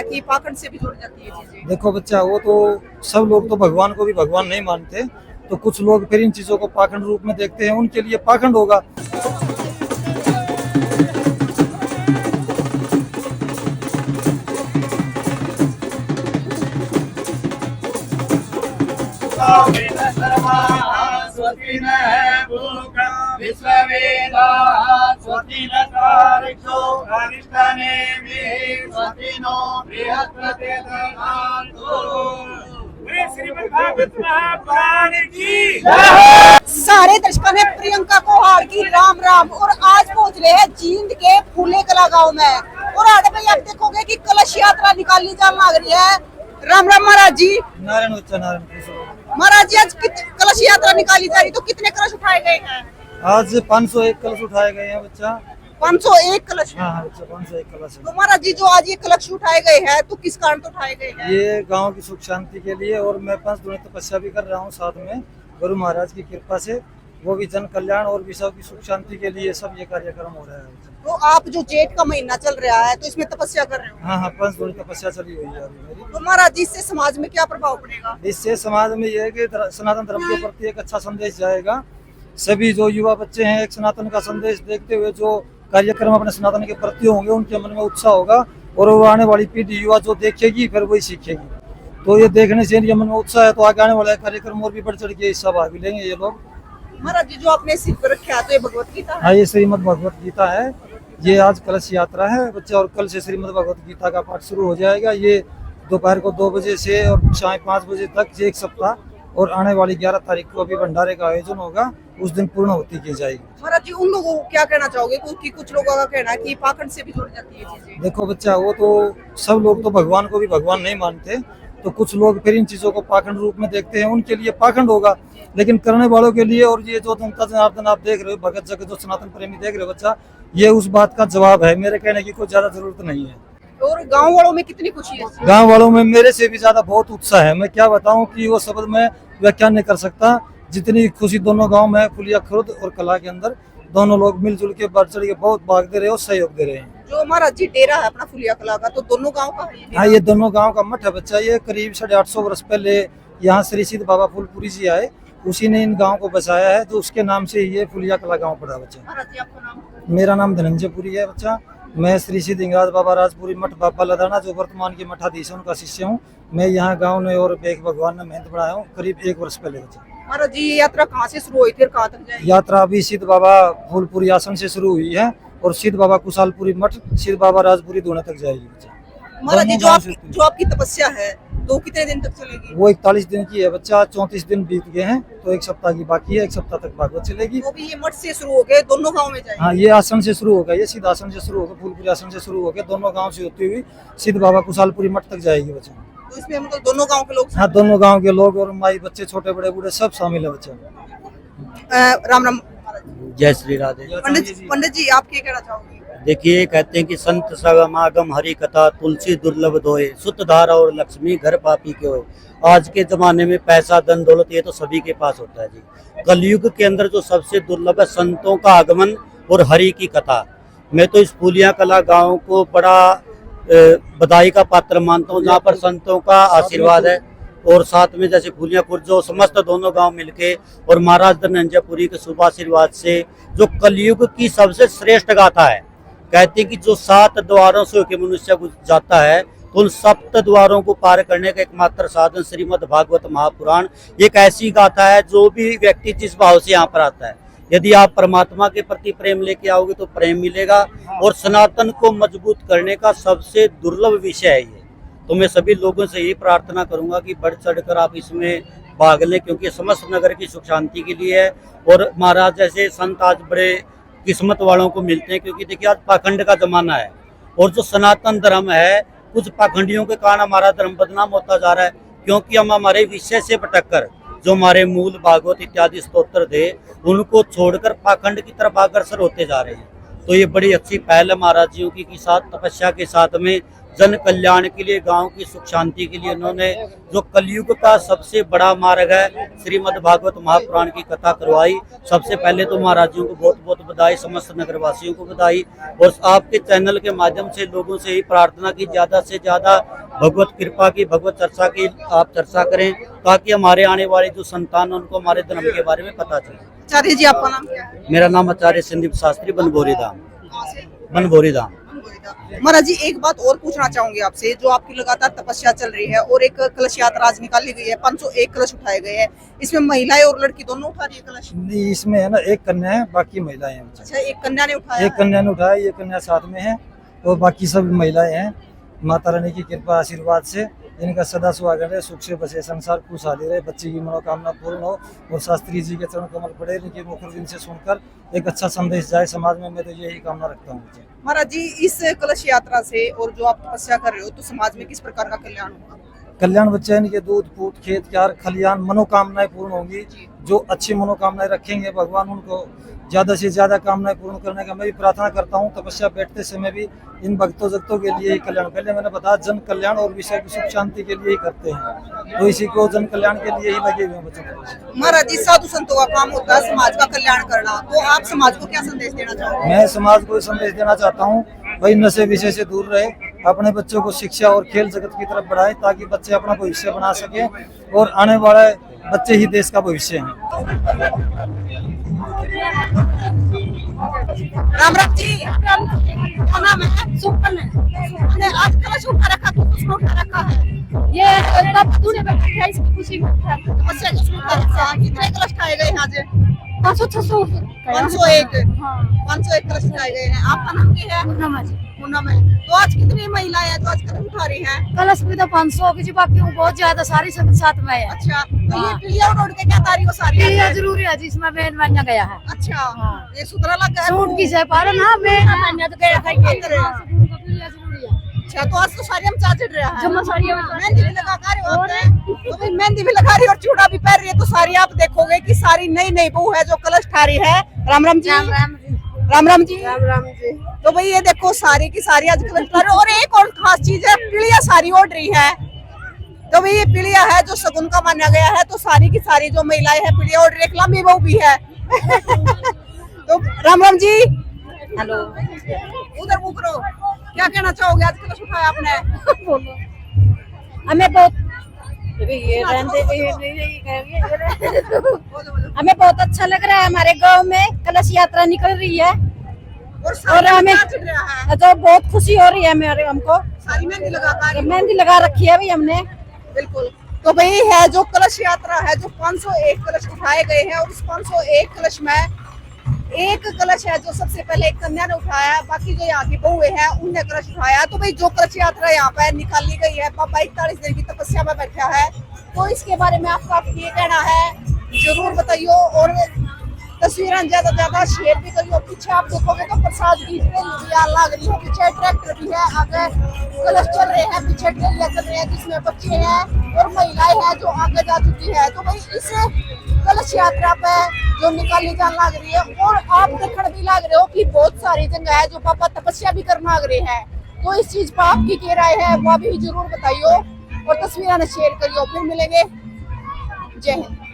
कि पाखंड से भी जुड़ जाती है चीजें। देखो बच्चा, वो तो सब लोग तो भगवान को भी भगवान नहीं मानते, तो कुछ लोग फिर इन चीजों को पाखंड रूप में देखते हैं, उनके लिए पाखंड होगा। सारे दर्शकों ने प्रियंका को हार की राम राम। और आज पहुंच रहे हैं जींद के फूले कला गांव में। और आगे भाई आप देखोगे कि कलश यात्रा निकालनी जान लग रही है। राम राम महाराज जी। नारायण बच्चा नारायण। महाराज जी, आज कलश यात्रा निकाली जा रही, तो कितने कलश उठाए गए हैं? आज 501 कलश उठाए गए हैं बच्चा। 501 कलश। हाँ बच्चा, 501 कलश है। तो महाराज जी, जो आज ये कलश उठाए गए हैं, तो किस कारण तो उठाए गए हैं? ये गांव की सुख शांति के लिए, और मैं 5 दिनों तपस्या भी कर रहा हूँ साथ में, गुरु महाराज की कृपा से, वो भी जन कल्याण और भी सबकी सुख शांति के लिए सब ये कार्यक्रम हो रहा है। तो आप जो जेठ का महीना चल रहा है, तो इसमें तपस्या कर रहे हो? हाँ हाँ, 5 दिनों तपस्या चली हुई है अभी मेरी। तो महाराज जी, इससे समाज में क्या प्रभाव पड़ेगा? इससे समाज में ये है कि सनातन धर्म के प्रति एक अच्छा संदेश जाएगा। सभी जो युवा बच्चे हैं, एक सनातन का संदेश देखते हुए जो कार्यक्रम अपने सनातन के प्रति होंगे, उनके मन में उत्साह होगा, और वो आने वाली पीढ़ी युवा जो देखेगी फिर वही सीखेगी। तो ये देखने से इनके मन में उत्साह है, तो आगे आने वाला कार्यक्रम और भी बढ़ चढ़ के हिस्सा भाग लेंगे ये लोग। महाराज जी, जो आपने सिर पर रखा है, तो ये भगवत गीता है? हाँ, ये श्रीमद् भगवत गीता है। ये आज कलश यात्रा है बच्चे, और कल से श्रीमद् भगवत गीता का पाठ शुरू हो जाएगा। ये दोपहर को 2 बजे से और शाम 5 बजे तक एक सप्ताह, और आने वाली 11 तारीख को अभी भंडारे का आयोजन होगा, उस दिन पूर्ण होती की जाएगी। महाराज जी, उन लोगों को क्या कहना चाहोगे? क्योंकि कुछ लोगों का कहना है कि पाखंड से भी जुड़ जाती है चीजें। देखो बच्चा, वो तो सब लोग तो भगवान को भी भगवान नहीं मानते, तो कुछ लोग फिर इन चीजों को पाखंड रूप में देखते हैं, उनके लिए पाखंड होगा। लेकिन करने वालों के लिए, और ये जो जनता जनार्दन आप देख रहे हो, भगत जगत जो सनातन प्रेमी देख रहे हो बच्चा, ये उस बात का जवाब है। मेरे कहने की कोई ज्यादा जरूरत नहीं है। और गांव वालों में कितनी खुशी है? गांव वालों में मेरे से भी ज्यादा बहुत उत्साह है। मैं क्या बताऊं कि वो शब्द में व्याख्यान नहीं कर सकता, जितनी खुशी दोनों गांव में है, फुलिया खुर्द और कला के अंदर। दोनों लोग मिलजुल के बढ़ चढ़ के बहुत भाग दे रहे हैं और सहयोग दे रहे हैं। जो महाराज जी डेरा है अपना फुलिया कला का, तो दोनों गांव का है? हाँ, ये दोनों गांव का मठ है बच्चा। ये करीब 850 वर्ष पहले यहाँ श्री सिद्ध बाबा फूलपुरी जी आए, उसी ने इन गांव को बसाया है, तो उसके नाम से ये फुलिया कला गांव पड़ा बच्चा। महाराज जी, आपका नाम? मेरा नाम धनंजय पुरी है बच्चा। मैं श्री सिद्ध हिंगराज बाबा राजपुरी मठ बाबा लदाना, जो वर्तमान के मठाधीश है, उनका शिष्य हूँ। मैं यहाँ गाँव में और एक भगवान ने मेहनत बढ़ाया हूँ करीब 1 वर्ष पहले बच्चा। महाराज जी, ये यात्रा कहाँ से शुरू हुई थी और कहाँ तक जाएगी? यात्रा अभी सिद्ध बाबा फूलपुरी आश्रम से शुरू हुई है, और सिद्ध बाबा कुशालपुरी मठ, सिद्ध बाबा राजपुरी दोनों तक जाएगी बच्चा। महाराज जी, जो आपकी तपस्या है, तो कितने दिन तक चलेगी? वो 41 दिन की है बच्चा। 34 दिन बीत गए हैं, तो 1 सप्ताह की बाकी है। 1 सप्ताह तक भागवत चलेगी। वो भी ये मठ से शुरू हो गए, दोनों गांव में जाएगी? हाँ, ये आश्रम से शुरू होगा, ये सिद्ध आश्रम से शुरू होगा, फूलपुरी आश्रम से शुरू होकर दोनों गांव से होती हुई सिद्ध बाबा कुशालपुरी मठ तक जाएगी बच्चा। तो इसमें मतलब दोनों गांव के लोग? हाँ, दोनों गांव के लोग और माई बच्चे, छोटे बड़े बूढ़े सब शामिल है बच्चा। राम राम। जय श्री राधे। पंडित जी, आप क्या कहना चाहोगे? देखिए, कहते हैं कि संत समागम हरि कथा, तुलसी दुर्लभ दोए, सुत धारा और लक्ष्मी घर पापी के होए। आज के जमाने में पैसा धन दौलत ये तो सभी के पास होता है जी। कलयुग के अंदर जो सबसे दुर्लभ है संतों का आगमन और हरि की कथा। मैं तो इस फूलिया कला गांव को बड़ा बधाई का पात्र मानता हूँ, जहाँ पर संतों का आशीर्वाद है, और साथ में जैसे फूलिया खुर्द जो समस्त दोनों गांव मिलके और महाराज धनंजय पुरी के शुभ आशीर्वाद से जो कलयुग की सबसे श्रेष्ठ गाथा है। कहते हैं कि जो 7 द्वारों से होकर मनुष्य जाता है, तो उन 7 द्वारों को पार करने का एकमात्र साधन श्रीमद् भागवत महापुराण एक ऐसी गाथा है, जो भी व्यक्ति जिस भाव से यहाँ पर आता है, यदि आप परमात्मा के प्रति प्रेम लेके आओगे तो प्रेम मिलेगा। और सनातन को मजबूत करने का सबसे दुर्लभ विषय है ये। तो मैं सभी लोगों से यही प्रार्थना करूंगा कि बढ़ चढ़कर आप इसमें भाग लें, क्योंकि समस्त नगर की सुख शांति के लिए है। और महाराज जैसे संत आज बड़े किस्मत वालों को मिलते हैं, क्योंकि देखिए आज पाखंड का जमाना है, और जो सनातन धर्म है, कुछ पाखंडियों के कारण हमारा धर्म बदनाम होता जा रहा है, क्योंकि हम हमारे विषय से भटककर जो हमारे मूल भागवत इत्यादि स्तोत्र थे, उनको छोड़कर पाखंड की तरफ अग्रसर होते जा रहे हैं। तो ये बड़ी अच्छी पहल है महाराज जियों की, साथ तपस्या के साथ में जन कल्याण के लिए, गांव की सुख शांति के लिए उन्होंने जो कलयुग का सबसे बड़ा मार्ग है श्रीमद् भागवत महापुराण की कथा करवाई। सबसे पहले तो महाराज जी को बहुत बहुत बधाई, समस्त नगरवासियों को बधाई। और आपके चैनल के माध्यम से लोगों से ही प्रार्थना की ज्यादा से ज्यादा भगवत कृपा की, भगवत चर्चा की आप चर्चा करें, ताकि हमारे आने वाले जो संतान उनको हमारे धर्म के बारे में पता चले। आचार्य जी आपका नाम क्या है? मेरा नाम आचार्य संदीप शास्त्री, बनभोरी धाम। बनभोरी धाम। महाराज जी एक बात और पूछना चाहूंगी आपसे, जो आपकी लगातार तपस्या चल रही है और एक कलश यात्रा आज निकाली गई है, 501 कलश उठाए गए हैं, इसमें महिलाएं और लड़की दोनों उठा रही है कलश? नहीं, इसमें है ना एक कन्या है, बाकी महिलाएं हैं। अच्छा, एक कन्या ने उठाया? एक कन्या ने उठाया, ये कन्या साथ में है और बाकी सब महिलाएं हैं। माता रानी की कृपा आशीर्वाद से इनका सदा सुहागन रहे, सुख से बसे संसार, खुशहाली रहे, बच्चे की मनोकामना पूर्ण हो और शास्त्री जी के चरण कमल पड़े, इनके मुखर से सुनकर एक अच्छा संदेश जाए समाज में। मैं तो यही कामना रखता हूँ। महाराज जी इस कलश यात्रा से और जो आप तपस्या कर रहे हो, तो समाज में किस प्रकार का कल्याण होगा? कल्याण बच्चे इनके दूध फूट खेत क्यार खलियान मनोकामनाएं पूर्ण होंगी। जो अच्छी मनोकामनाएं रखेंगे भगवान उनको ज्यादा से ज्यादा कामनाएं पूर्ण करने का मैं भी प्रार्थना करता हूं। तपस्या बैठते समय भी इन भक्तों जगतों के लिए ही कल्याण, पहले मैंने बताया जन कल्याण और विषय की सुख शांति के लिए ही करते हैं, तो इसी को जन कल्याण के लिए ही लगे हुए हैं बच्चों। महाराज जी साधु संतों का काम होता है समाज का कल्याण करना, तो आप समाज को क्या संदेश देना चाहोगे? मैं समाज को संदेश देना चाहता हूँ, भाई नशे विषय से दूर रहे, अपने बच्चों को शिक्षा और खेल जगत की तरफ बढ़ाए, ताकि बच्चे अपना भविष्य बना सके और आने वाले बच्चे ही देश का भविष्य हैं। राम राम जी, क्या नाम है? सुपन है। आज कलश उठा रखा, किसने उठा रखा है? ये तब दूर बैठी है, इसकी खुशी में उठा रखा। तपस्या किसने उठा रखा? कितने कलश उठाए गए हैं आज? 500-600 501। हाँ। 501 कलश उठाए गए हैं। आपका नाम क्या है? पूनम है। तो आज कितनी महिलाएं हैं जो आज कलश उठा रही हैं? कलश में तो 500 की, बाकी बहुत ज्यादा सारी सब साथ में है। अच्छा, तो ये पीलिया उड़ के क्या तारीख सारी है? ये जरूरी है जिसमें मेन मान्या गया है। अच्छा, हाँ। ये सुधरा लग गया सूट की से पारो ना मेन मान्या तो गया है। अच्छा, तो आज तो सारी हम चाचड़ रहा है। जम्मा साड़ी है। मेहंदी भी लगा कर होते हैं, तो भाई मेहंदी भी लगा रही और चूड़ा भी पहन रही है, तो सारी आप देखोगे कि सारी नई नई बहू है जो कलश उठा रही है। राम राम जी। राम राम जी। राम राम जी। राम राम जी। तो भाई ये देखो सारी की सारी आज कलश उठा रही है। और एक और खास चीज है, पीलिया सारी ओढ़ रही है। तो भाई ये पीलिया है जो सगुन का माना गया है, तो सारी की सारी जो महिलाएं हैं पीलिया ओढ़ रही है, एक लंबी बहू भी है। तो राम राम जी। हेलो। उधर मुख रहो, क्या कहना चाहोगे? आज कलश उठाया आपने? बोलो। हमें बहुत हमें बहुत अच्छा लग रहा है, हमारे गांव में कलश यात्रा निकल रही है और हमें तो बहुत खुशी हो रही है। मेरे हमको सारी मेहंदी लगा रखी है भाई हमने। बिल्कुल। तो भाई है जो कलश यात्रा है, जो 501 कलश उठाए गए हैं और इस 501 कलश में एक कलश है जो सबसे पहले एक कन्या ने उठाया, बाकी जो यहाँ की बहुएं हैं उनने कलश उठाया। तो भाई जो कलश यात्रा यहाँ पे निकाली गई है, बाबा 41 दिन की तपस्या में बैठा है, तो इसके बारे में आपका ये कहना है जरूर बताइयो और तस्वीरें ज्यादा ज्यादा शेयर भी करियो। पीछे आप देखोगे तो प्रसाद की ट्रेलियां लग रही है, पीछे ट्रैक्टर भी है, आगे कलश चल रहे हैं, पीछे ट्रेलियां चल रही है जिसमें बच्चे हैं और महिलाएं हैं जो आगे जा चुकी है। तो भाई इस कलश यात्रा पे जो निकाली जाने लग रही है और आप देखने भी लग रहे हो कि बहुत सारी जगह है जो पापा तपस्या भी करने लग रहे हैं, तो इस चीज पर आपकी क्या राय है वो भी जरूर बताइयो और तस्वीरें शेयर करियो। फिर मिलेंगे। जय हिंद।